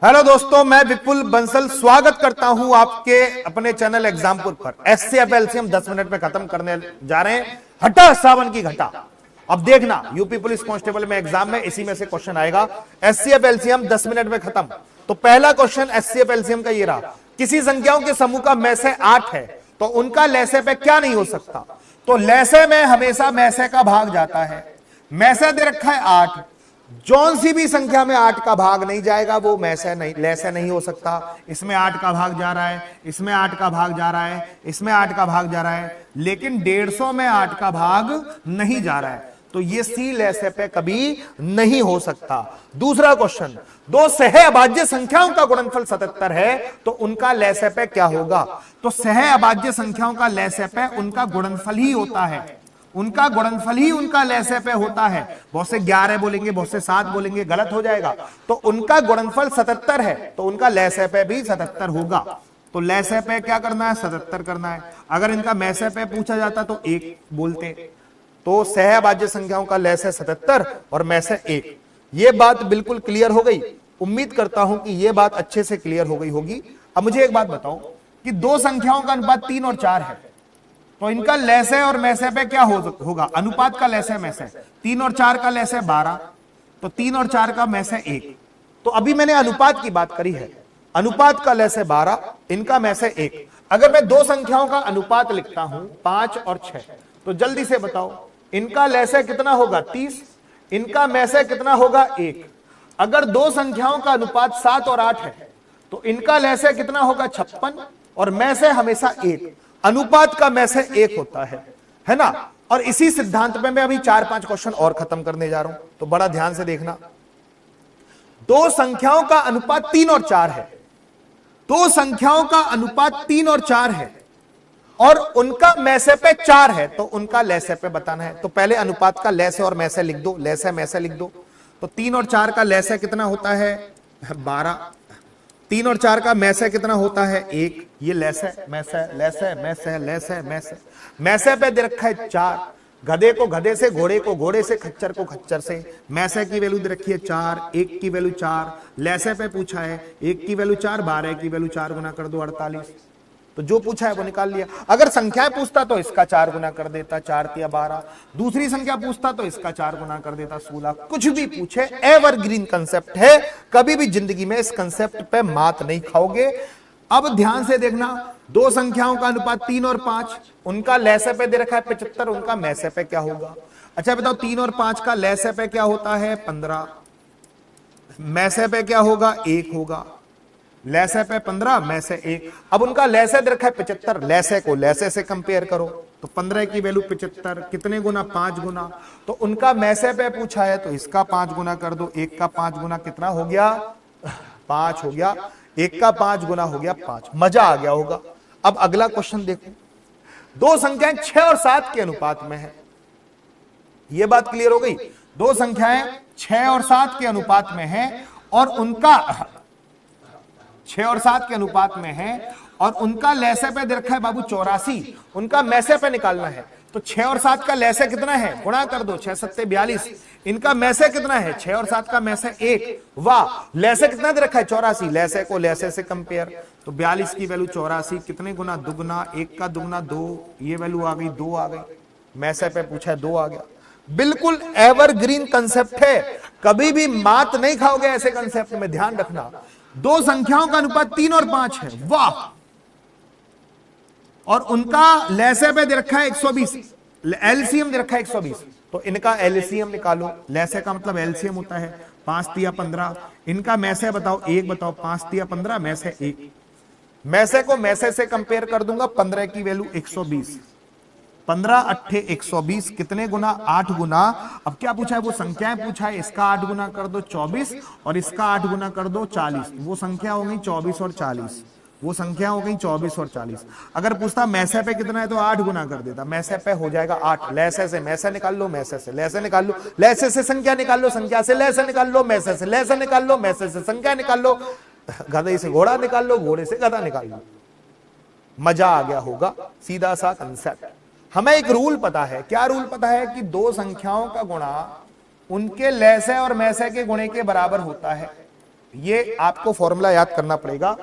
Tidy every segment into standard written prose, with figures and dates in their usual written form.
Hello दोस्तों, मैं विपुल बंसल स्वागत करता हूं आपके अपने चैनल एग्जामपुर पर। एचसीएफ एलसीएम 10 मिनट में खत्म करने जा रहे हैं। हटा सावन की घटा। अब देखना, यूपी पुलिस कांस्टेबल में एग्जाम में इसी में से क्वेश्चन आएगा। एचसीएफ एलसीएम 10 मिनट में खत्म। तो पहला क्वेश्चन एचसीएफ एलसीएम का ये रहा, किसी संख्याओं के समूह का मैसे 8 है तो उनका लैसे पे क्या नहीं हो सकता। तो लैसे में हमेशा मैसे का भाग जाता है। मैसे दे रखा है 8, जौन सी भी संख्या में 8 का भाग नहीं जाएगा वो मैसे नहीं, लैसे नहीं हो सकता। इसमें 8 का भाग जा रहा है, इसमें 8 का भाग जा रहा है, इसमें 8 का भाग जा रहा है, लेकिन 150 में 8 का भाग नहीं जा रहा है, तो ये सी लैसे पे कभी नहीं हो सकता। दूसरा क्वेश्चन, दो सह अभाज्य संख्याओं का गुणनफल 77 है तो उनका लैसे पे क्या होगा। तो सह अभाज्य संख्याओं का लैसे पे उनका गुणनफल ही होता है, उनका गुणनफल ही उनका लैसे पे होता है। बहुत से 11 बोलेंगे, बहुत से 7 बोलेंगे, गलत हो जाएगा। तो उनका गुणनफल 77 है तो उनका लैसे पे भी 77 होगा। तो लैसे पे क्या करना है, 77 करना है। अगर इनका मैसे पे पूछा जाता तो 1 बोलते। तो सहअभाज्य संख्याओं का लैसे 77 और मैसे 1। ये बात बिल्कुल क्लियर हो गई। उम्मीद करता हूं कि ये बात अच्छे से क्लियर हो गई होगी। अब मुझे एक बात बताओ कि दो संख्याओं का अनुपात 3 और 4 है तो इनका लैसे और मैसे पे क्या होगा। अनुपात का लैसे मैसे, 3 और 4 का लैसे 12, तो 3 और 4 का मैसे 1। तो अभी मैंने अनुपात की बात करी है, अनुपात का लैसे 12, इनका मैसे 1। अगर मैं दो संख्याओं का अनुपात लिखता हूं 5 और 6, तो जल्दी से बताओ इनका लैसे कितना होगा 30, इनका मैसे कितना होगा 1। अगर दो संख्याओं का अनुपात 7 और 8 है तो इनका लैसे कितना होगा 56 और मैसे हमेशा 1। अनुपात का मैसे 1 होता है ना। और इसी सिद्धांत में मैं अभी 4-5 क्वेश्चन और खत्म करने जा रहा हूं, तो बड़ा ध्यान से देखना। दो संख्याओं का अनुपात 3 और 4 है, दो संख्याओं का अनुपात 3 और 4 है और उनका मैसे पे 4 है तो उनका लैसे पे बताना है। तो पहले अनुपात का लैसे और मैसे लिख दो, लैसे मैसे लिख दो। तो 3 और 4 का लैसे कितना होता है 12, 3 और 4 का मैसे कितना होता है 1। ये लैसे मैसे लैसे मैसे लैसे मैसे, मैसे पे दे रखा है 4। गधे को गधे से, घोड़े को घोड़े से, खच्चर को खच्चर से। मैसे की वैल्यू दे रखी है 4, 1 की वैल्यू 4, लैसे पे पूछा है 1 की वैल्यू 4, 12 की वैल्यू 4 गुना कर दो 48। तो जो पूछा है वो निकाल लिया। अगर संख्याएं पूछता तो इसका 4 गुना कर देता, 4 या 12। दूसरी संख्या पूछता तो इसका 4 गुना कर देता 16। कुछ भी पूछे, एवरग्रीन कंसेप्ट है, कभी भी जिंदगी में इस कंसेप्ट पे मात नहीं खाओगे। अब ध्यान से देखना, दो संख्याओं का अनुपात 3 और 5, उनका लैसे पे दे रखा है 75, उनका मैसे पे क्या होगा। अच्छा बताओ, 3 और 5 का लैसे पे क्या होता है 15, मैसे पे क्या होगा 1 होगा। लैसे पे 15, मैसे 1। अब उनका लैसे दे रखा है 75, लैसे को लैसे से कंपेयर करो तो 15 की वैल्यू 75 कितने गुना 5 गुना। तो उनका मैसे पे पूछा है तो इसका 5 गुना कर दो, 1 का 5 गुना कितना हो गया 5 हो गया, 1 का 5 गुना हो गया 5। मजा आ गया होगा। अब अगला क्वेश्चन देखो, दो संख्याएं 6 और 7 के अनुपात में है। यह बात क्लियर हो गई। दो संख्याएं 6 और 7 के अनुपात में है और उनका 6 और 7 के अनुपात में है और उनका लैसे पे दे रखा है बाबू 84, उनका मैसे पे निकालना है। तो 6 और 7 का लैसे कितना है, गुणा कर दो, 6 7 42। इनका मैसे कितना है 6 और 7 का मैसे 1। वाह, लैसे कितना दे रखा है 84, लैसे को लैसे से कंपेयर। तो 42 की वैल्यू 84 कितने गुना दुगना, 1 का दुगना 2, ये वैल्यू आ गई 2 आ गई। मैसे पे पूछा है 2 आ गया। बिल्कुल एवरग्रीन कंसेप्ट है, कभी भी मात नहीं खाओगे ऐसे कंसेप्ट में, ध्यान रखना। दो संख्याओं का अनुपात 3 और 5 है, वाह, और उनका लैसे पे दे रखा है 120, एलसीएम दे रखा है 120। तो इनका एलसीएम निकालो, लैसे का मतलब एलसीएम होता है 5 तिया 15। इनका मैसे बताओ 1 बताओ, 5 तिया 15 मैसे 1। मैसे को मैसे से कंपेयर कर दूंगा, 15 की वैल्यू 120, 15 अट्ठे 120 कितने गुना 8 गुना। अब क्या पूछा है, वो संख्याएं पूछा है, इसका 8 गुना कर दो 24 और इसका 8 गुना कर दो 40। वो संख्या हो गई 24 और 40, वो संख्या हो गई 24 और 40। अगर पूछता मैसे पे कितना है तो 8 गुना कर देता, मैसे पे हो जाएगा 8। लैसे से मैसे निकाल लो, मैसे से लैसे निकाल लो, लैसे से संख्या निकाल लो, संख्या से लैसे निकाल लो, मैसे से लैसे निकाल लो, मैसे से संख्या निकाल लो, गधे से घोड़ा निकाल लो, घोड़े से गधा निकाल लो। मजा आ गया होगा, सीधा सा कंसेप्ट। हमें एक रूल पता है, क्या रूल पता है कि दो संख्याओं का गुणा उनके लैसे और मैसे के गुणे के बराबर होता है। ये आपको फॉर्मूला याद करना पड़ेगा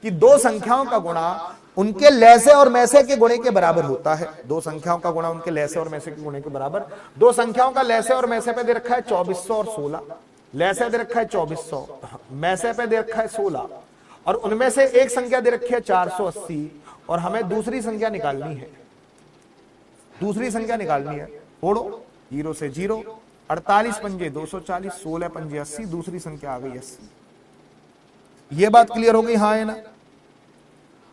कि दो संख्याओं का गुणा उनके लैसे और मैसे के गुणे के बराबर होता है। दो संख्याओं का गुणा उनके लैसे और मैसे के गुणे के बराबर। दो संख्याओं का लैसे और मैसे पे दे रखा है 2400 और 16। लैसे दे रखा है 2400, मैसे पे दे रखा है 16, और उनमें से एक संख्या दे रखी है 480 और हमें दूसरी संख्या निकालनी है। दूसरी संख्या निकालनी है, फोड़ो 0 से 0, 48 पंजे 240, 16 पंजे 80, दूसरी संख्या आ गई 80। ये बात क्लियर हो गई, हाँ है ना।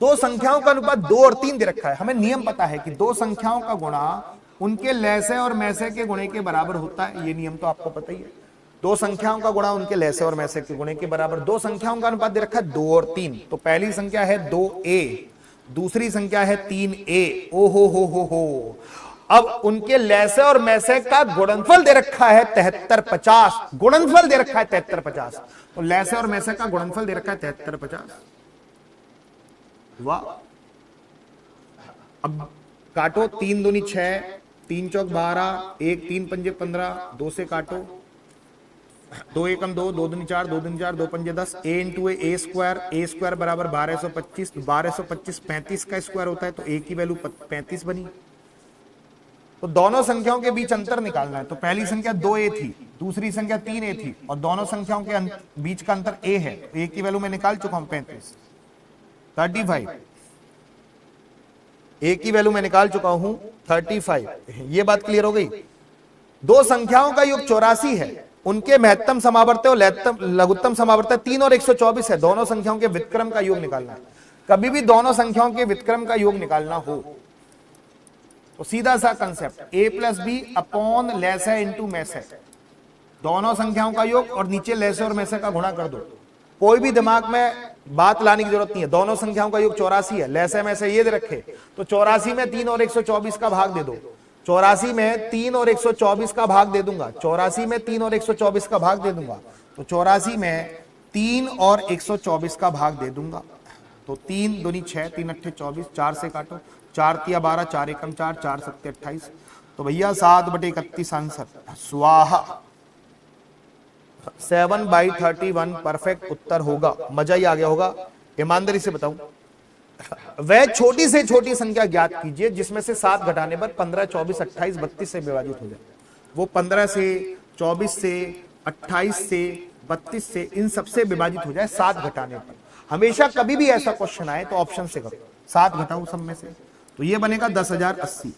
दो संख्याओं का अनुपात 2 और 3 दे रखा है। हमें नियम पता है कि दो संख्याओं का गुणा उनके लैसे और मैसे के गुणे के बराबर होता है। ये नियम तो आपको पता ही है। दो संख्याओं का गुणा उनके लैसे और मैसे के गुणे के बराबर। दो संख्याओं का अनुपात दे रखा है 2 और 3। तो पहली संख्या है 2a, दूसरी संख्या है 3a। ओ हो। अब उनके लैसे और मैसे का गुणनफल दे रखा है 7350। गुणनफल दे रखा है 7350। तो लैसे और मैसे का गुणनफल दे रखा है 7350। वाह। अब काटो, 3 दूनी 6, 3 चौक 12, 1 3 पंजे 15, 2 से काटो, 2 एकम 2, 2 दूनी 4, 2 दूनी 4, 2 पंजे 10, a इंटू ए स्क्वायर बराबर 1225। 1225 35 का स्क्वायर होता है, तो a की वैल्यू 35 बनी। तो दोनों संख्याओं के बीच अंतर निकालना है। तो पहली संख्या 2a थी, दूसरी संख्या 3a थी, और दोनों संख्याओं के बीच का अंतर a है। a की वैल्यू मैं निकाल चुका हूं 35, 35। a की वैल्यू मैं निकाल चुका हूं 35। ये बात क्लियर हो गई। दो संख्याओं का योग 84 है, उनके महत्तम समावर्त और लघुत्तम समावर्त 3 और 124 है। दोनों संख्याओं के व्युत्क्रम का योग निकालना है। कभी भी दोनों संख्याओं के व्युत्क्रम का योग निकालना हो तो सीधा सा concept a plus B upon लैसे इंटू मैसे, दोनों संख्याओं का योग और नीचे लैसे और मैसे का गुणा कर दो। कोई भी दिमाग में बात लाने की जरूरत नहीं है। दोनों संख्याओं का योग 84 है, लैसे मैसे ये दे रखे, तो 84 में 3 और 124 का भाग दे दो। 84 में 3 और 124 का भाग दे दूंगा। 84 में 3 और 124 का भाग दे दूंगा। तो 84 में 3 और 124 का भाग दे दूंगा। तो 3 दूनी 6, 3 अट्ठे 24, 4 से काटो, 4 तिया 12, 4 एकम 4, 4 सत्ते 28। तो भैया 7/31 आंसर स्वाहा। 7/31 परफेक्ट उत्तर होगा। मजा ही आ गया होगा। ईमानदारी से बताऊं, वह छोटी से छोटी संख्या ज्ञात कीजिए जिसमें से 7 घटाने पर 15, 24, 28, 32 से विभाजित हो जाए। वो 15 से, 24 से, 28 से, 32 से, इन सबसे विभाजित हो जाए 7 घटाने पर। हमेशा कभी भी ऐसा क्वेश्चन आए तो ऑप्शन से करो 7 घटाओ सब में से, तो ये बनेगा 10,080।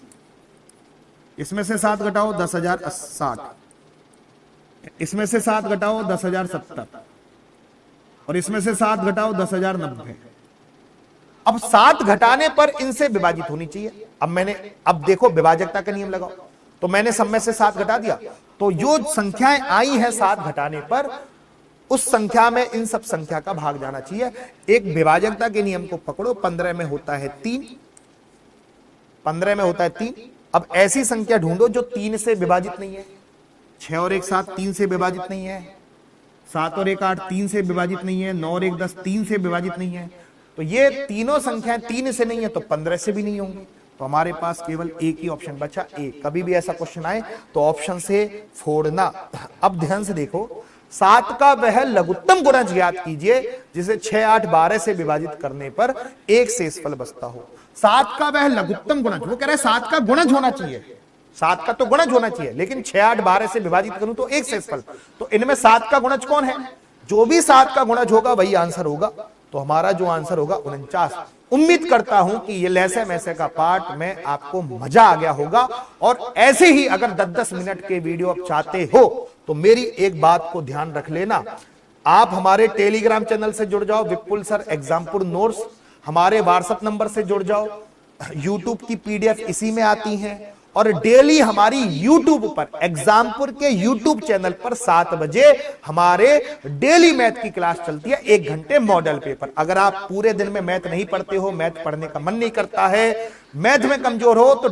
इसमें से 7 घटाओ 10,060, इसमें से 7 घटाओ 10,070, और इसमें से 7 घटाओ 10,090। अब 7 घटाने पर इनसे विभाजित होनी चाहिए। अब देखो विभाजकता का नियम लगाओ। तो मैंने सब में से 7 घटा दिया, तो जो संख्याएं आई हैं 7 घटाने पर, उस संख्या में इन सब संख्या का भाग जाना चाहिए। एक विभाजकता के नियम को पकड़ो। 15 में होता है 3, 15 में होता है 3। अब ऐसी संख्या ढूंढो जो 3 से विभाजित नहीं है। 6 और 1 7 3 से विभाजित नहीं है। 7 और 1 8 3 से विभाजित नहीं है। 9 और 1 10 3 से विभाजित नहीं है। तो ये तीनों संख्याएं 3 से नहीं है, तो 15 से भी नहीं होंगी। तो हमारे पास केवल एक ही ऑप्शन बचा, ए। कभी भी ऐसा क्वेश्चन आए तो ऑप्शन से फोड़ना। अब ध्यान से देखो, 7 का वह लघुत्तम गुणज ज्ञात कीजिए जिसे 6, 8, 12 से विभाजित करने पर एक शेषफल बचता हो। 7 का वह लघुत्तम गुणज, वो कह रहे हैं 7 का गुणज होना चाहिए। 7 का तो गुणज होना चाहिए, लेकिन 6, 8, 12 से विभाजित करूं तो एक शेषफल। तो इनमें 7 का गुणज कौन है? जो भी 7 का गुणज होगा वही आंसर होगा। तो हमारा जो आंसर होगा 49। उम्मीद करता हूं कि ये लैसे मैसे का पार्ट में आपको मजा आ गया होगा। और ऐसे ही अगर 10-10 मिनट के वीडियो आप चाहते हो तो मेरी एक बात को ध्यान रख लेना, आप हमारे टेलीग्राम चैनल से जुड़ जाओ, विपुल सर एग्जामपुर नोट्स। हमारे व्हाट्सएप नंबर से जुड़ जाओ, यूट्यूब की पीडीएफ इसी में आती है। और डेली हमारी यूट्यूब पर, एग्जामपुर के यूट्यूब चैनल पर 7 बजे हमारे डेली मैथ की क्लास चलती है, 1 घंटे मॉडल पेपर। अगर आप पूरे दिन में मैथ नहीं पढ़ते हो, मैथ पढ़ने का मन नहीं करता है, मैथ में कमजोर हो, तो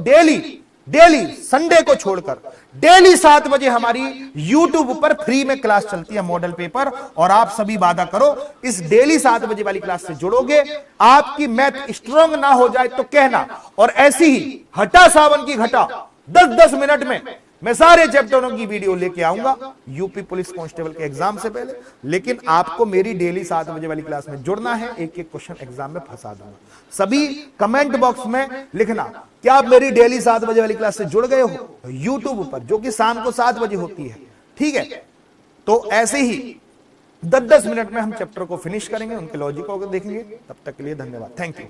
डेली संडे को छोड़कर डेली 7 बजे हमारी यूट्यूब पर फ्री में क्लास चलती है, मॉडल पेपर। और आप सभी वादा करो, इस डेली 7 बजे वाली क्लास से जुड़ोगे, आपकी मैथ स्ट्रांग ना हो जाए तो कहना। और ऐसी ही हटा सावन की घटा 10-10 मिनट में मैं सारे चैप्टरों की वीडियो लेके आऊंगा यूपी पुलिस कांस्टेबल के एग्जाम से पहले। लेकिन आपको मेरी डेली 7 बजे वाली क्लास में जुड़ना है, एक एक क्वेश्चन एग्जाम में फंसा दूंगा। सभी कमेंट बॉक्स में लिखना क्या आप मेरी डेली 7 बजे वाली क्लास से जुड़ गए हो यूट्यूब पर, जो कि शाम को 7 बजे होती है। ठीक है, तो ऐसे ही 10-10 मिनट में हम चैप्टर को फिनिश करेंगे, उनके लॉजिक को देखेंगे। तब तक के लिए धन्यवाद, थैंक यू।